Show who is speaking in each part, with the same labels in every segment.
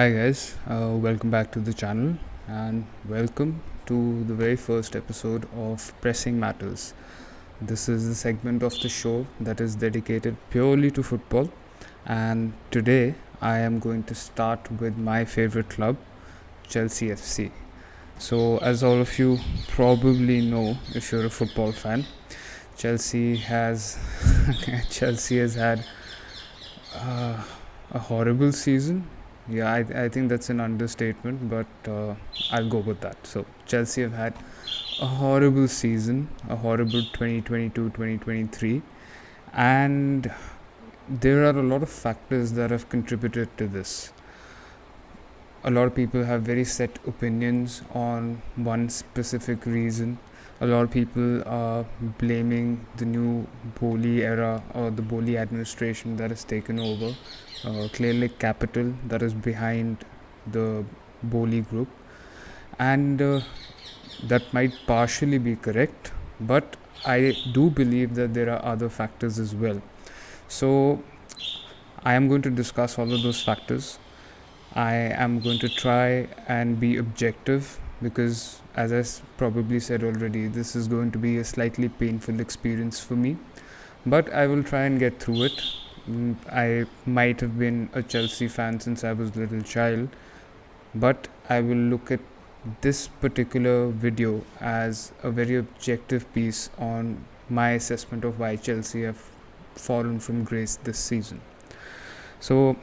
Speaker 1: Hi guys, welcome back to the channel and welcome to the very first episode of Pressing Matters. This is the segment of the show that is dedicated purely to football, and today I am going to start with my favorite club, Chelsea FC. So, as all of you probably know, if you're a football fan, Chelsea has Chelsea has had a horrible season. Yeah, I think that's an understatement, but I'll go with that. So, Chelsea have had a horrible season, a horrible 2022-2023, and there are a lot of factors that have contributed to this. A lot of people have very set opinions on one specific reason. A lot of people are blaming the new Boli era or the Boli administration that has taken over. Clearly Capital that is behind the Boli group, and that might partially be correct, but I do believe that there are other factors as well. So I am going to discuss all of those factors. I am going to try and be objective because, as I probably said already, this is going to be a slightly painful experience for me, but I will try and get through it. I might have been a Chelsea fan since I was a little child, but I will look at this particular video as a very objective piece on my assessment of why Chelsea have fallen from grace this season. So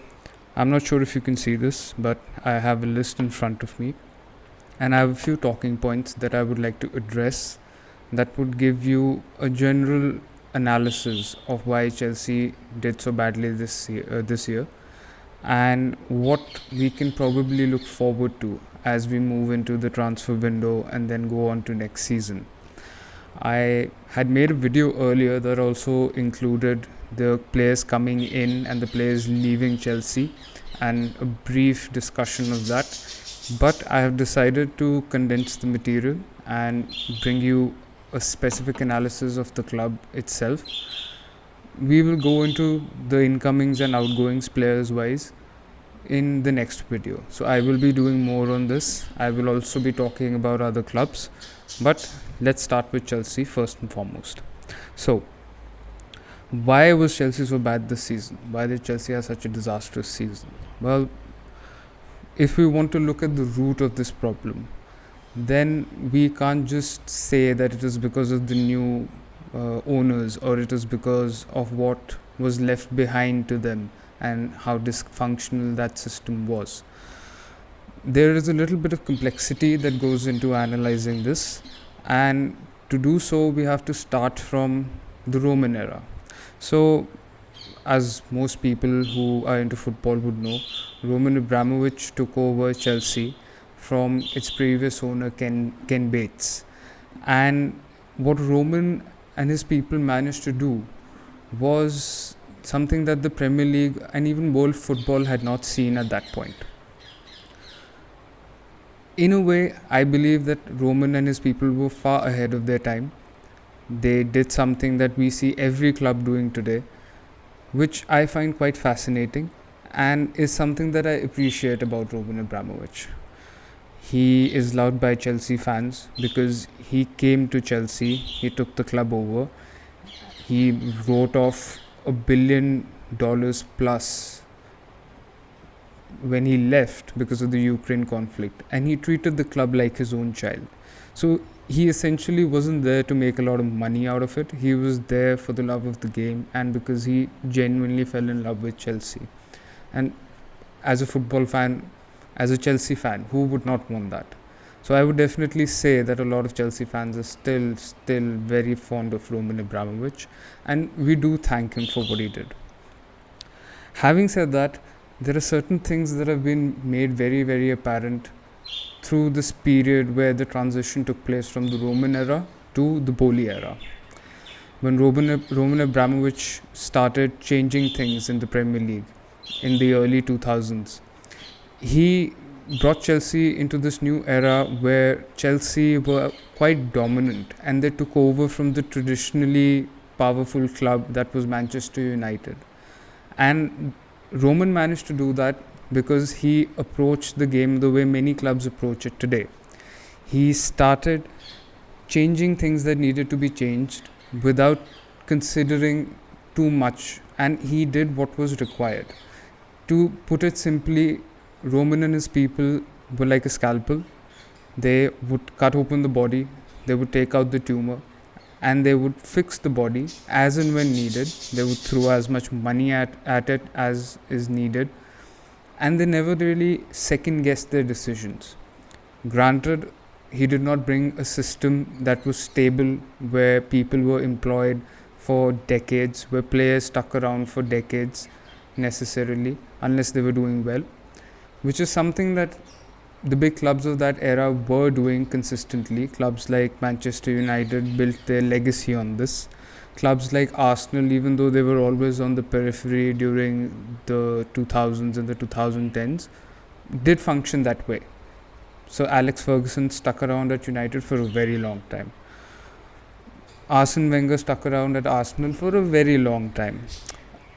Speaker 1: I'm not sure if you can see this, but I have a list in front of me, and I have a few talking points that I would like to address that would give you a general analysis of why Chelsea did so badly this year, and what we can probably look forward to as we move into the transfer window and then go on to next season. I had made a video earlier that also included the players coming in and the players leaving Chelsea and a brief discussion of that, but I have decided to condense the material and bring you a specific analysis of the club itself. We will go into the incomings and outgoings players wise in the next video. So I will be doing more on this. I will also be talking about other clubs, but let's start with Chelsea first and foremost. So why was Chelsea so bad this season? Why did Chelsea have such a disastrous season? Well, if we want to look at the root of this problem, then we can't just say that it is because of the new owners or it is because of what was left behind to them and how dysfunctional that system was. There is a little bit of complexity that goes into analyzing this, and to do so we have to start from the Roman era. So, as most people who are into football would know, Roman Abramovich took over Chelsea from its previous owner Ken Bates, and what Roman and his people managed to do was something that the Premier League and even world football had not seen at that point. In a way, I believe that Roman and his people were far ahead of their time. They did something that we see every club doing today, which I find quite fascinating and is something that I appreciate about Roman Abramovich. He is loved by Chelsea fans because he came to Chelsea, he took the club over, he wrote off $1 billion plus when he left because of the Ukraine conflict, and he treated the club like his own child. So he essentially wasn't there to make a lot of money out of it. He was there for the love of the game and because he genuinely fell in love with Chelsea. And as a football fan, as a Chelsea fan, who would not want that? So I would definitely say that a lot of Chelsea fans are still very fond of Roman Abramovich, and we do thank him for what he did. Having said that, there are certain things that have been made very, very apparent through this period where the transition took place from the Roman era to the Boli era. When Roman Abramovich started changing things in the Premier League in the early 2000s, he brought Chelsea into this new era where Chelsea were quite dominant and they took over from the traditionally powerful club that was Manchester United. And Roman managed to do that because he approached the game the way many clubs approach it today. He started changing things that needed to be changed without considering too much, and he did what was required. To put it simply, Roman and his people were like a scalpel. They would cut open the body, they would take out the tumor, and they would fix the body as and when needed. They would throw as much money at it as is needed, and they never really second guessed their decisions. Granted, he did not bring a system that was stable, where people were employed for decades, where players stuck around for decades necessarily, unless they were doing well, which is something that the big clubs of that era were doing consistently. Clubs like Manchester United built their legacy on this. Clubs like Arsenal, even though they were always on the periphery during the 2000s and the 2010s, did function that way. So Alex Ferguson stuck around at United for a very long time. Arsene Wenger stuck around at Arsenal for a very long time.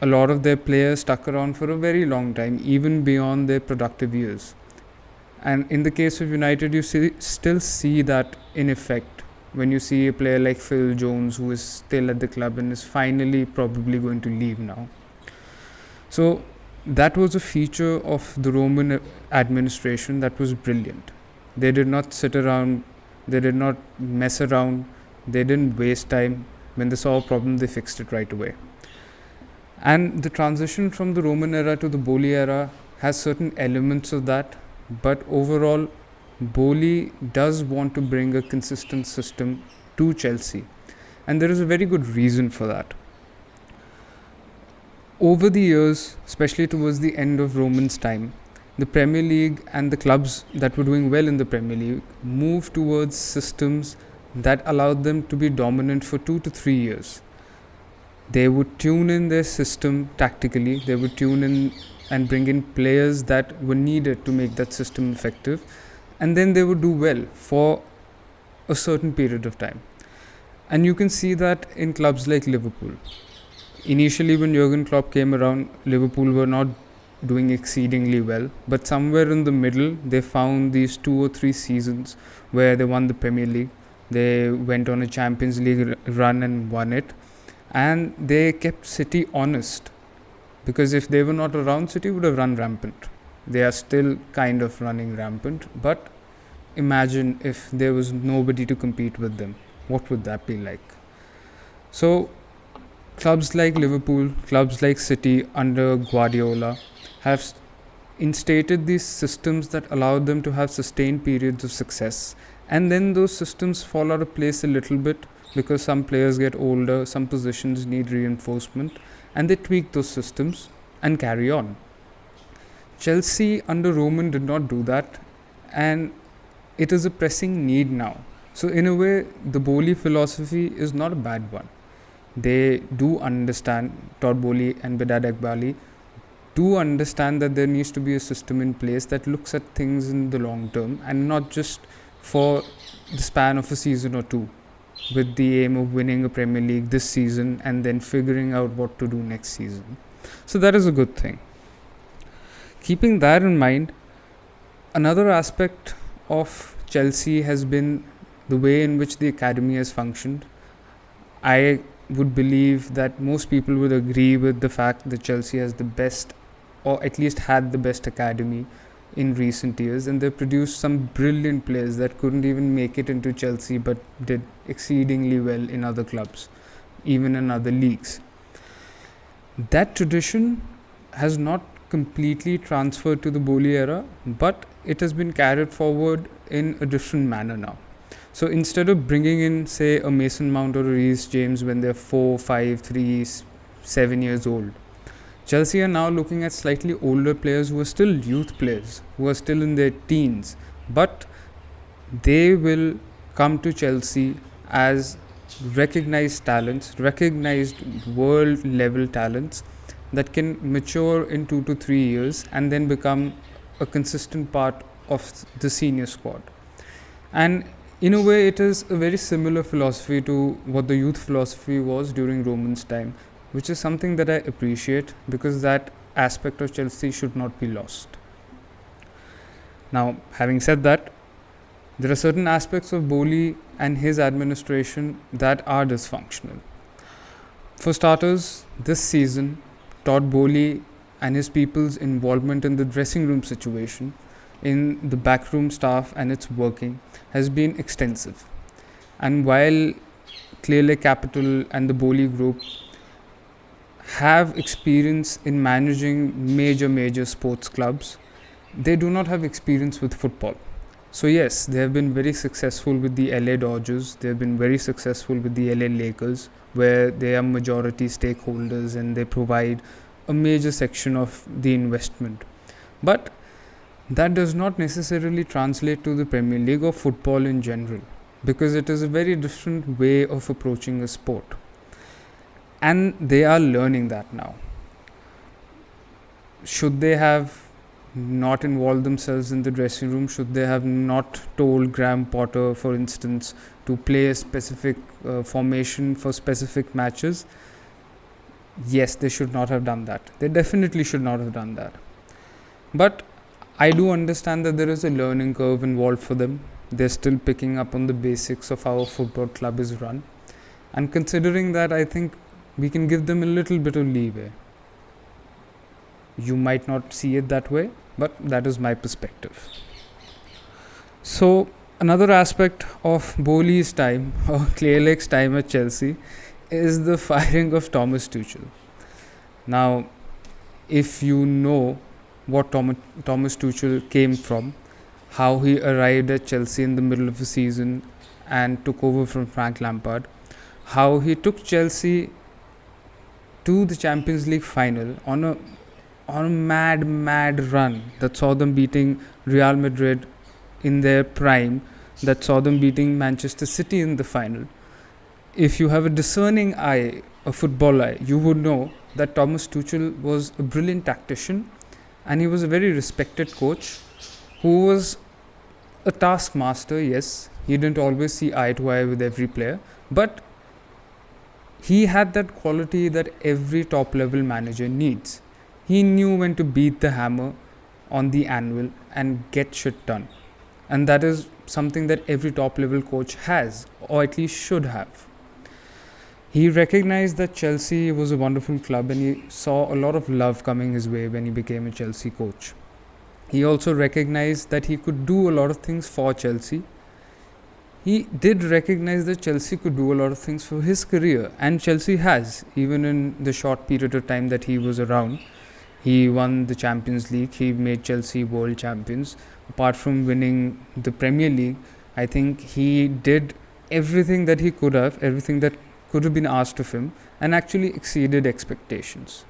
Speaker 1: A lot of their players stuck around for a very long time, even beyond their productive years. And in the case of United, you still see that in effect when you see a player like Phil Jones, who is still at the club and is finally probably going to leave now. So that was a feature of the Roman administration that was brilliant. They did not sit around, they did not mess around, they didn't waste time. When they saw a problem, they fixed it right away. And the transition from the Roman era to the Boli era has certain elements of that, but overall, Boli does want to bring a consistent system to Chelsea, and there is a very good reason for that. Over the years, especially towards the end of Roman's time, the Premier League and the clubs that were doing well in the Premier League moved towards systems that allowed them to be dominant for 2 to 3 years. They would tune in their system tactically, they would tune in and bring in players that were needed to make that system effective, and then they would do well for a certain period of time. And you can see that in clubs like Liverpool. Initially, when Jurgen Klopp came around, Liverpool were not doing exceedingly well, but somewhere in the middle, they found these 2 or 3 seasons where they won the Premier League. They went on a Champions League run and won it, and they kept City honest, because if they were not around, City would have run rampant. They are still kind of running rampant, but imagine if there was nobody to compete with them. What would that be like? So clubs like Liverpool, clubs like City under Guardiola have instated these systems that allowed them to have sustained periods of success, and then those systems fall out of place a little bit because some players get older, some positions need reinforcement, and they tweak those systems and carry on. Chelsea under Roman did not do that, and it is a pressing need now. So in a way, the Boli philosophy is not a bad one. They do understand, Todd Bowley and Bedad Ekbali do understand that there needs to be a system in place that looks at things in the long term and not just for the span of a season or two, with the aim of winning a Premier League this season and then figuring out what to do next season. So that is a good thing. Keeping that in mind, another aspect of Chelsea has been the way in which the academy has functioned. I would believe that most people would agree with the fact that Chelsea has the best, or at least had the best academy in recent years, and they produced some brilliant players that couldn't even make it into Chelsea but did exceedingly well in other clubs, even in other leagues. That tradition has not completely transferred to the Boli era, but it has been carried forward in a different manner now. So instead of bringing in, say, a Mason Mount or a Reece James when they're 4, 5, 3, 7 years old, Chelsea are now looking at slightly older players who are still youth players, who are still in their teens, but they will come to Chelsea as recognized talents, recognized world level talents that can mature in 2 to 3 years and then become a consistent part of the senior squad. And in a way, it is a very similar philosophy to what the youth philosophy was during Roman's time, which is something that I appreciate, because that aspect of Chelsea should not be lost. Now, having said that, there are certain aspects of Boli and his administration that are dysfunctional. For starters, this season taught Boli and his people's involvement in the dressing room situation, in the backroom staff and its working, has been extensive. And while Clear Lake Capital and the Boli Group have experience in managing major sports clubs, they do not have experience with football. So yes, they have been very successful with the LA Dodgers, they have been very successful with the LA Lakers, where they are majority stakeholders and they provide a major section of the investment. But that does not necessarily translate to the Premier League or football in general, because it is a very different way of approaching a sport. And they are learning that now. Should they have not involved themselves in the dressing room? Should they have not told Graham Potter, for instance, to play a specific formation for specific matches? Yes, they should not have done that. They definitely should not have done that. But I do understand that there is a learning curve involved for them. They're still picking up on the basics of how a football club is run. And considering that, I think we can give them a little bit of leeway. You might not see it that way, but that is my perspective. So, another aspect of Boli's time, or Clear Lake's time at Chelsea, is the firing of Thomas Tuchel. Now, if you know what Thomas Tuchel came from, how he arrived at Chelsea in the middle of the season and took over from Frank Lampard, how he took Chelsea to the Champions League final on a mad run that saw them beating Real Madrid in their prime, that saw them beating Manchester City in the final. If you have a discerning eye, a football eye, you would know that Thomas Tuchel was a brilliant tactician and he was a very respected coach who was a taskmaster. Yes, he didn't always see eye to eye with every player, but he had that quality that every top level manager needs. He knew when to beat the hammer on the anvil and get shit done. And that is something that every top level coach has, or at least should have. He recognized that Chelsea was a wonderful club and he saw a lot of love coming his way when he became a Chelsea coach. He also recognized that he could do a lot of things for Chelsea. He did recognize that Chelsea could do a lot of things for his career, and Chelsea has, even in the short period of time that he was around. He won the Champions League, he made Chelsea world champions. Apart from winning the Premier League, I think he did everything that he could have, everything that could have been asked of him, and actually exceeded expectations.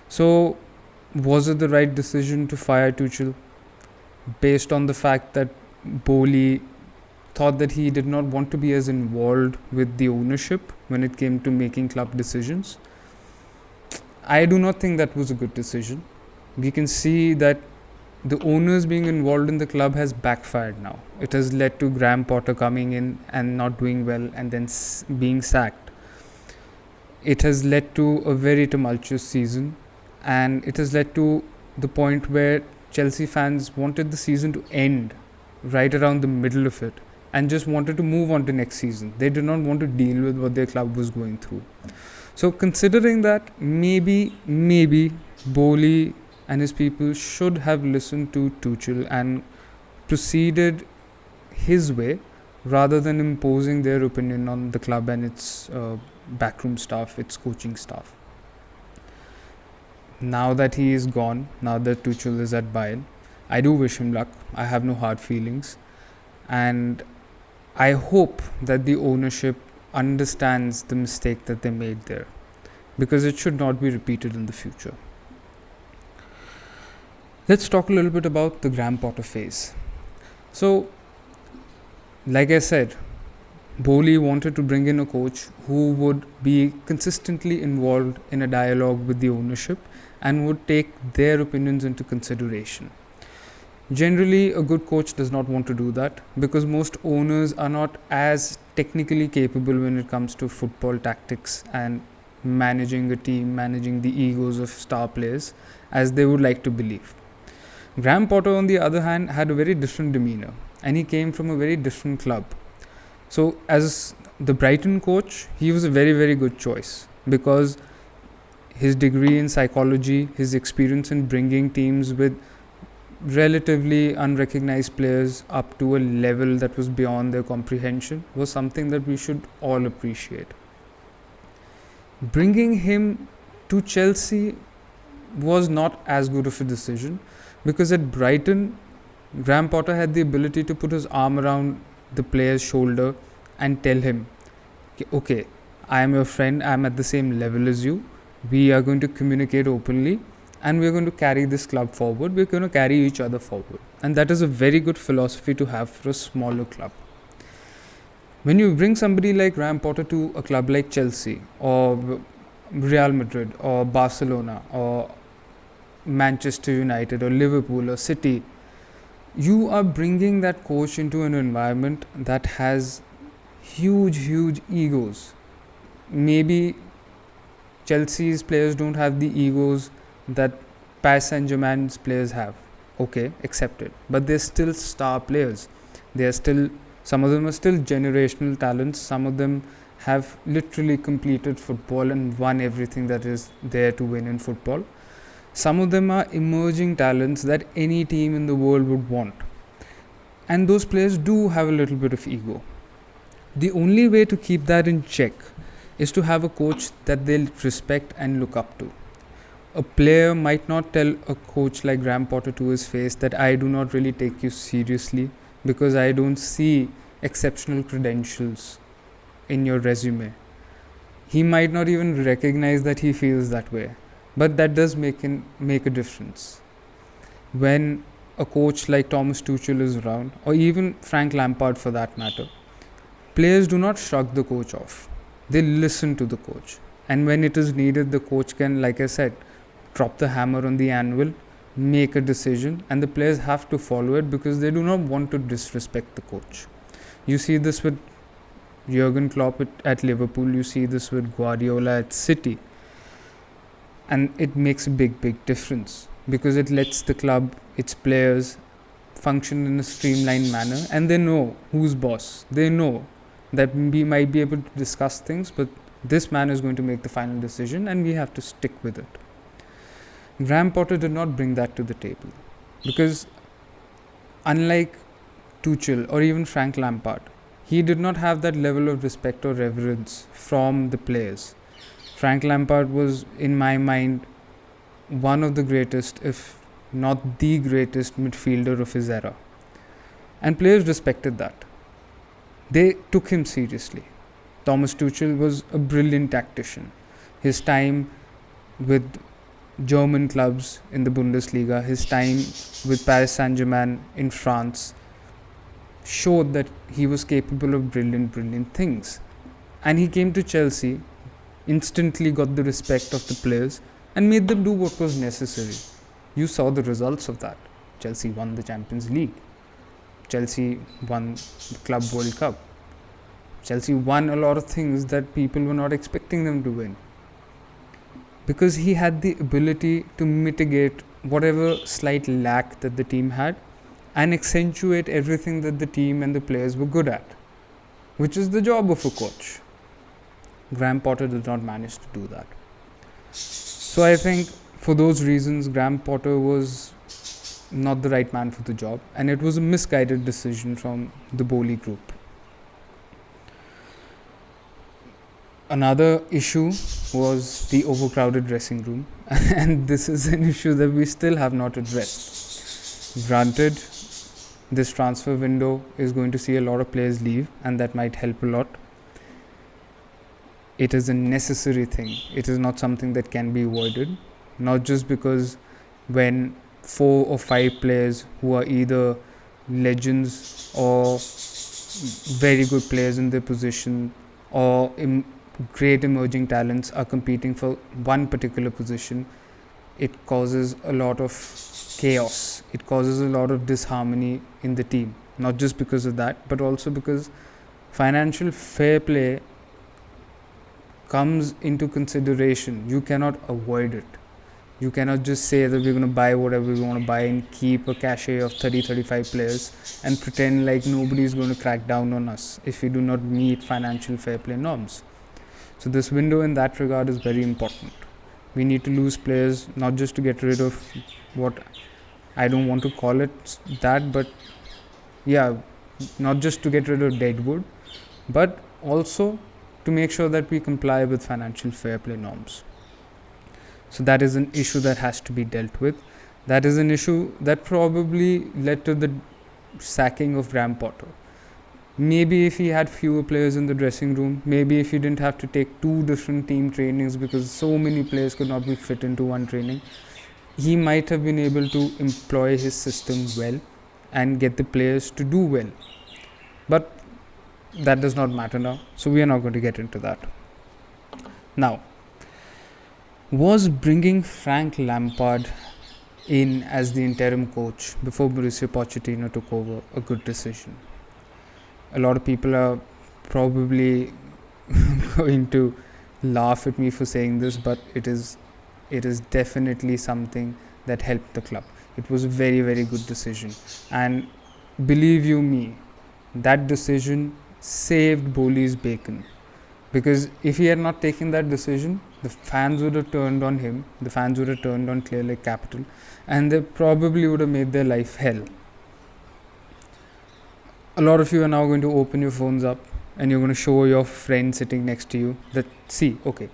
Speaker 1: So, was it the right decision to fire Tuchel based on the fact that Boli thought that he did not want to be as involved with the ownership when it came to making club decisions? I do not think that was a good decision. We can see that the owners being involved in the club has backfired now. It has led to Graham Potter coming in and not doing well and then being sacked. It has led to a very tumultuous season, and it has led to the point where Chelsea fans wanted the season to end right around the middle of it and just wanted to move on to next season. They did not want to deal with what their club was going through. So considering that, maybe Boli and his people should have listened to Tuchel and proceeded his way rather than imposing their opinion on the club and its backroom staff, its coaching staff. Now that he is gone, now that Tuchel is at Bayern, I do wish him luck. I have no hard feelings, and I hope that the ownership understands the mistake that they made there, because it should not be repeated in the future. Let's talk a little bit about the Graham Potter phase. So, like I said, Boli wanted to bring in a coach who would be consistently involved in a dialogue with the ownership and would take their opinions into consideration. Generally, a good coach does not want to do that because most owners are not as technically capable when it comes to football tactics and managing a team, managing the egos of star players as they would like to believe. Graham Potter, on the other hand, had a very different demeanor, and he came from a very different club. So, as the Brighton coach, he was a very, very good choice because his degree in psychology, his experience in bringing teams with relatively unrecognized players up to a level that was beyond their comprehension was something that we should all appreciate. Bringing him to Chelsea was not as good of a decision because at Brighton, Graham Potter had the ability to put his arm around the player's shoulder and tell him, okay, I am your friend, I am at the same level as you, we are going to communicate openly, and we are going to carry this club forward, we are going to carry each other forward. And that is a very good philosophy to have for a smaller club. When you bring somebody like Graham Potter to a club like Chelsea or Real Madrid or Barcelona or Manchester United or Liverpool or City, you are bringing that coach into an environment that has huge egos. Maybe Chelsea's players don't have the egos that Paris Saint-Germain's players have. Okay, accepted. But they're still star players. Some of them are still generational talents. Some of them have literally completed football and won everything that is there to win in football. Some of them are emerging talents that any team in the world would want. And those players do have a little bit of ego. The only way to keep that in check is to have a coach that they'll respect and look up to. A player might not tell a coach like Graham Potter to his face that I do not really take you seriously because I don't see exceptional credentials in your resume. He might not even recognize that he feels that way, but that does make a difference. When a coach like Thomas Tuchel is around, or even Frank Lampard for that matter, players do not shrug the coach off. They listen to the coach. And when it is needed, the coach can, like I said, drop the hammer on the anvil, make a decision, and the players have to follow it because they do not want to disrespect the coach. You see this with Jurgen Klopp at Liverpool, you see this with Guardiola at City. And it makes a big difference because it lets the club, its players, function in a streamlined manner, and they know who's boss. They know that we might be able to discuss things, but this man is going to make the final decision and we have to stick with it. Graham Potter did not bring that to the table because unlike Tuchel or even Frank Lampard, he did not have that level of respect or reverence from the players. Frank Lampard was, in my mind, one of the greatest, if not the greatest midfielder of his era. And players respected that. They took him seriously. Thomas Tuchel was a brilliant tactician. His time with German clubs in the Bundesliga, his time with Paris Saint-Germain in France showed that he was capable of brilliant things. And he came to Chelsea, instantly got the respect of the players and made them do what was necessary. You saw the results of that. Chelsea won the Champions League. Chelsea won the Club World Cup. Chelsea won a lot of things that people were not expecting them to win. Because he had the ability to mitigate whatever slight lack that the team had and accentuate everything that the team and the players were good at, which is the job of a coach. Graham Potter did not manage to do that. So I think for those reasons, Graham Potter was not the right man for the job, and it was a misguided decision from the Bowley group. Another issue was the overcrowded dressing room, and this is an issue that we still have not addressed. Granted, this transfer window is going to see a lot of players leave, and that might help a lot. It is a necessary thing. It is not something that can be avoided, not just because when 4 or 5 players who are either legends or very good players in their position or great emerging talents are competing for one particular position, it causes a lot of chaos. It causes a lot of disharmony in the team, not just because of that, but also because financial fair play comes into consideration. You cannot avoid it. You cannot just say that we're going to buy whatever we want to buy and keep a cachet of 30-35 players and pretend like nobody is going to crack down on us if we do not meet financial fair play norms. So this window in that regard is very important. We need to lose players not just to get rid of what I don't want to call it that, but yeah, not just to get rid of deadwood, but also to make sure that we comply with financial fair play norms. So that is an issue that has to be dealt with. That is an issue that probably led to the sacking of Graham Potter. Maybe if he had fewer players in the dressing room, maybe if he didn't have to take 2 different team trainings because so many players could not be fit into one training, he might have been able to employ his system well and get the players to do well. But that does not matter now, so we are not going to get into that. Now, was bringing Frank Lampard in as the interim coach before Mauricio Pochettino took over a good decision? A lot of people are probably going to laugh at me for saying this, but it is definitely something that helped the club. It was a very, very good decision, and believe you me, that decision saved Boli's bacon. Because if he had not taken that decision, the fans would have turned on him, the fans would have turned on Clear Lake Capital, and they probably would have made their life hell. A lot of you are now going to open your phones up and you're going to show your friend sitting next to you that, see, okay,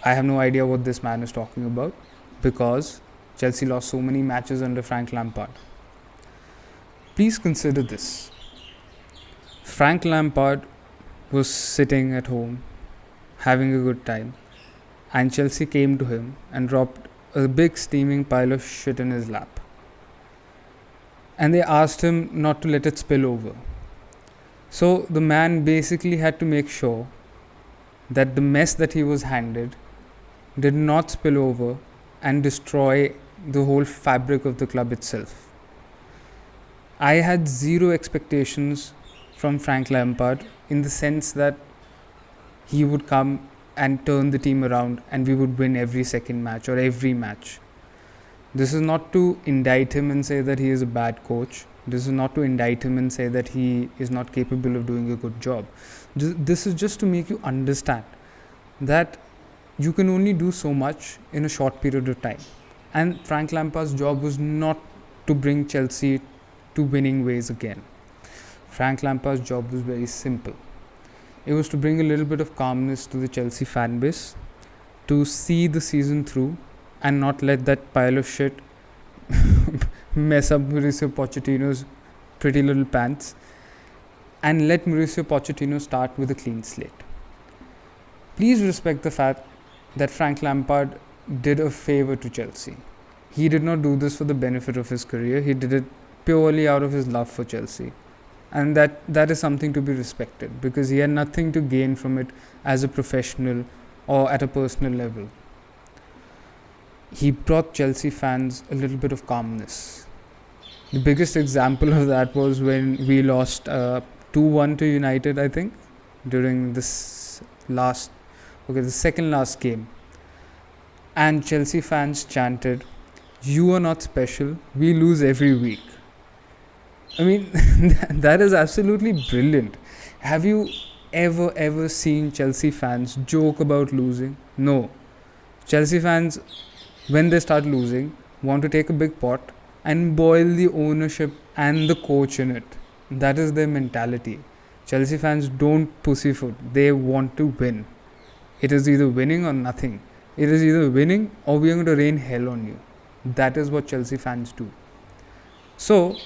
Speaker 1: I have no idea what this man is talking about because Chelsea lost so many matches under Frank Lampard. Please consider this. Frank Lampard was sitting at home having a good time, and Chelsea came to him and dropped a big steaming pile of shit in his lap, and they asked him not to let it spill over. So the man basically had to make sure that the mess that he was handed did not spill over and destroy the whole fabric of the club itself. I had zero expectations from Frank Lampard in the sense that he would come and turn the team around and we would win every second match or every match. This is not to indict him and say that he is a bad coach. This is not to indict him and say that he is not capable of doing a good job. This is just to make you understand that you can only do so much in a short period of time. And Frank Lampard's job was not to bring Chelsea to winning ways again. Frank Lampard's job was very simple. It was to bring a little bit of calmness to the Chelsea fan base, to see the season through and not let that pile of shit mess up Mauricio Pochettino's pretty little pants, and let Mauricio Pochettino start with a clean slate. Please respect the fact that Frank Lampard did a favor to Chelsea. He did not do this for the benefit of his career. He did it purely out of his love for Chelsea. And that is something to be respected because he had nothing to gain from it as a professional or at a personal level. He brought Chelsea fans a little bit of calmness. The biggest example of that was when we lost 2-1 to United, I think, during the second last game. And Chelsea fans chanted, "You are not special, we lose every week." I mean, that is absolutely brilliant. Have you ever seen Chelsea fans joke about losing? No. Chelsea fans, when they start losing, want to take a big pot and boil the ownership and the coach in it. That is their mentality. Chelsea fans don't pussyfoot. They want to win. It is either winning or nothing. It is either winning or we are going to rain hell on you. That is what Chelsea fans do. So,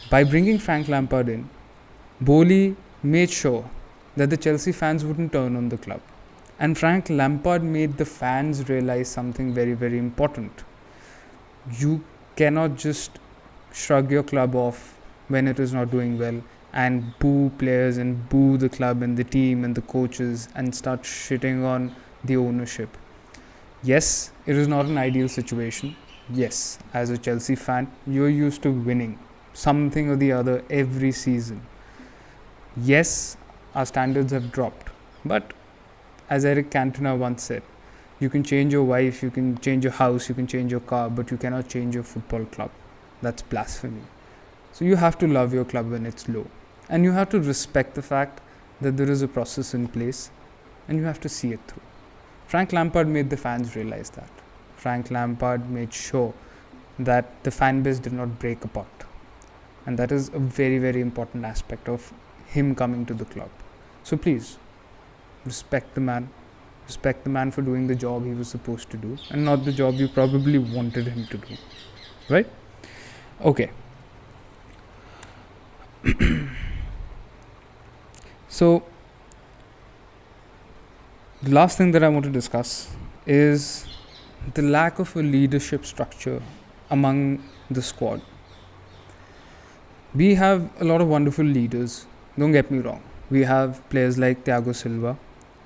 Speaker 1: by bringing Frank Lampard in, Boli made sure that the Chelsea fans wouldn't turn on the club. And Frank Lampard made the fans realize something very, very important. You cannot just shrug your club off when it is not doing well and boo players and boo the club and the team and the coaches and start shitting on the ownership. Yes, it is not an ideal situation. Yes, as a Chelsea fan, you're used to winning something or the other every season. Yes, our standards have dropped. But as Eric Cantona once said, You can change your wife, you can change your house, you can change your car, but you cannot change your football club. That's blasphemy. So you have to love your club when it's low. And you have to respect the fact that there is a process in place and you have to see it through. Frank Lampard made the fans realize that. Frank Lampard made sure that the fan base did not break apart. And that is a very, very important aspect of him coming to the club. So please, respect the man. Respect the man for doing the job he was supposed to do and not the job you probably wanted him to do. Right? Okay. So, the last thing that I want to discuss is the lack of a leadership structure among the squad. We have a lot of wonderful leaders, don't get me wrong. We have players like Thiago Silva,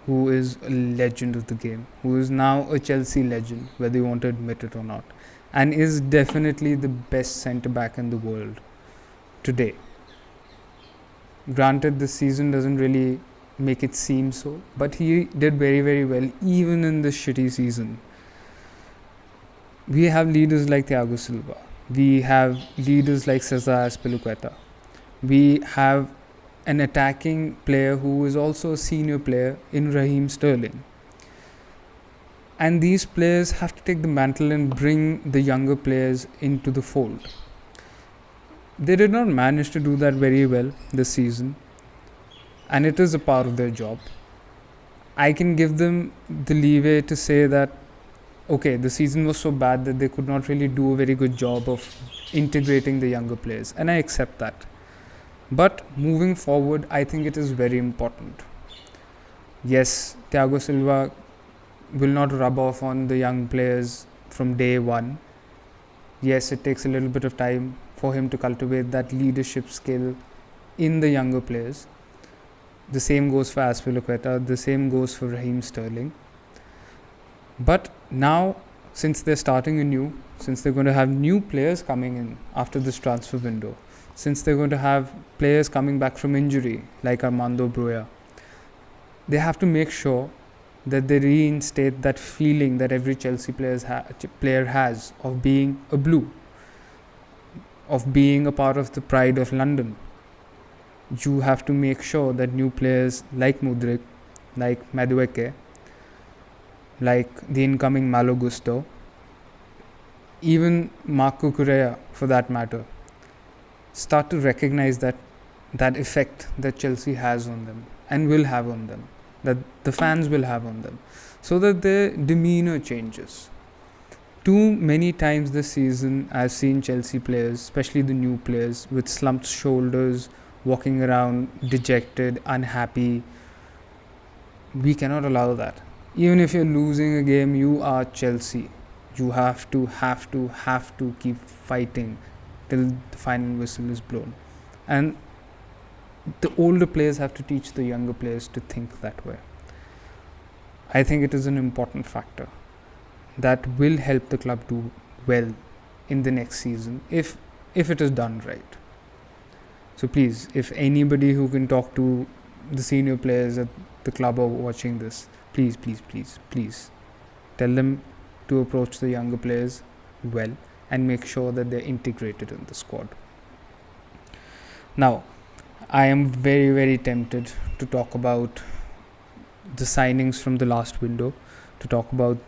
Speaker 1: who is a legend of the game, who is now a Chelsea legend, whether you want to admit it or not, and is definitely the best centre-back in the world today. Granted, this season doesn't really make it seem so, but he did very, very well even in this shitty season. We have leaders like Thiago Silva. We have leaders like Cesar Azpilicueta. We have an attacking player who is also a senior player in Raheem Sterling. And these players have to take the mantle and bring the younger players into the fold. They did not manage to do that very well this season, and it is a part of their job. I can give them the leeway to say that, okay, the season was so bad that they could not really do a very good job of integrating the younger players, and I accept that. But moving forward, I think it is very important. Yes, Thiago Silva will not rub off on the young players from day one. Yes, it takes a little bit of time for him to cultivate that leadership skill in the younger players. The same goes for Azpilicueta, the same goes for Raheem Sterling. But now, since they're starting anew, since they're going to have new players coming in after this transfer window, since they're going to have players coming back from injury like Armando Broja, they have to make sure that they reinstate that feeling that every Chelsea player has of being a blue, of being a part of the pride of London. You have to make sure that new players like Mudryk, like Madueke, like the incoming Malo Gusto, even Marco Correa for that matter, start to recognize that effect that Chelsea has on them and will have on them, that the fans will have on them, so that their demeanor changes. Too many times this season I've seen Chelsea players, especially the new players, with slumped shoulders, walking around dejected, unhappy. We cannot allow that. Even if you're losing a game, you are Chelsea. You have to keep fighting till the final whistle is blown. And the older players have to teach the younger players to think that way. I think it is an important factor that will help the club do well in the next season if it is done right. So please, if anybody who can talk to the senior players at the club are watching this, please tell them to approach the younger players well and make sure that they're integrated in the squad. Now, I am very, very tempted to talk about the signings from the last window, to talk about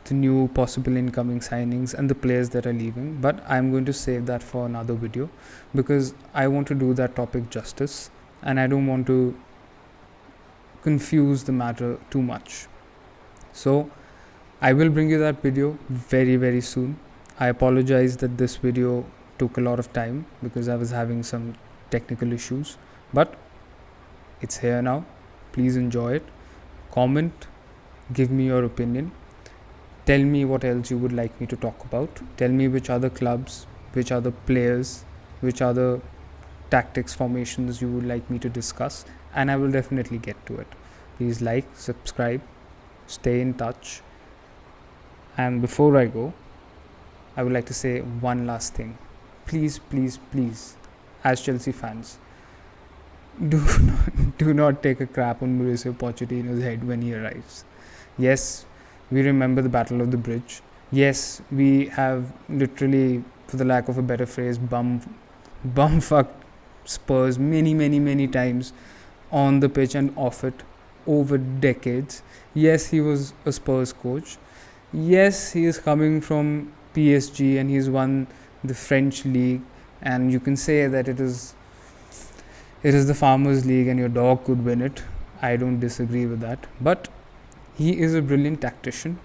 Speaker 1: the new possible incoming signings and the players that are leaving, but I'm going to save that for another video because I want to do that topic justice and I don't want to confuse the matter too much. So I will bring you that video very, very soon. I apologize that this video took a lot of time because I was having some technical issues, but it's here now. Please enjoy it. Comment, give me your opinion. Tell me what else you would like me to talk about. Tell me which other clubs, which other players, which other tactics, formations you would like me to discuss, and I will definitely get to it. Please like, subscribe, stay in touch. And before I go, I would like to say one last thing. Please, as Chelsea fans, do not take a crap on Mauricio Pochettino's head when he arrives. Yes, We remember the Battle of the Bridge. Yes, we have literally, for the lack of a better phrase, bumfucked Spurs many times on the pitch and off it over decades. Yes, he was a Spurs coach. Yes, he is coming from PSG and he's won the French league, and you can say that it is the Farmers League and your dog could win it. I don't disagree with that. But he is a brilliant tactician.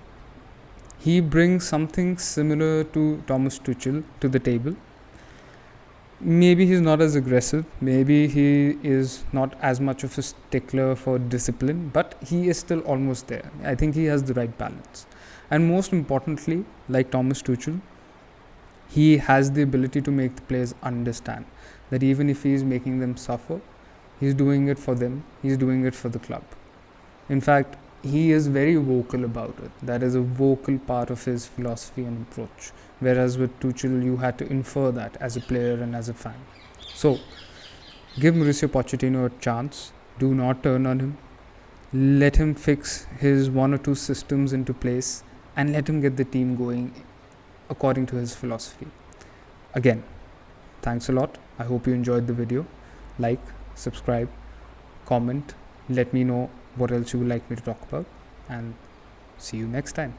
Speaker 1: He brings something similar to Thomas Tuchel to the table. Maybe he's not as aggressive, maybe he is not as much of a stickler for discipline, but he is still almost there. I think he has the right balance. And most importantly, like Thomas Tuchel, he has the ability to make the players understand that even if he is making them suffer, he's doing it for them, he's doing it for the club. In fact, he is very vocal about it. That is a vocal part of his philosophy and approach. Whereas with Tuchel, you had to infer that as a player and as a fan. So, give Mauricio Pochettino a chance. Do not turn on him. Let him fix his one or two systems into place and let him get the team going according to his philosophy. Again, thanks a lot. I hope you enjoyed the video. Like, subscribe, comment. Let me know what else you would like me to talk about, and see you next time.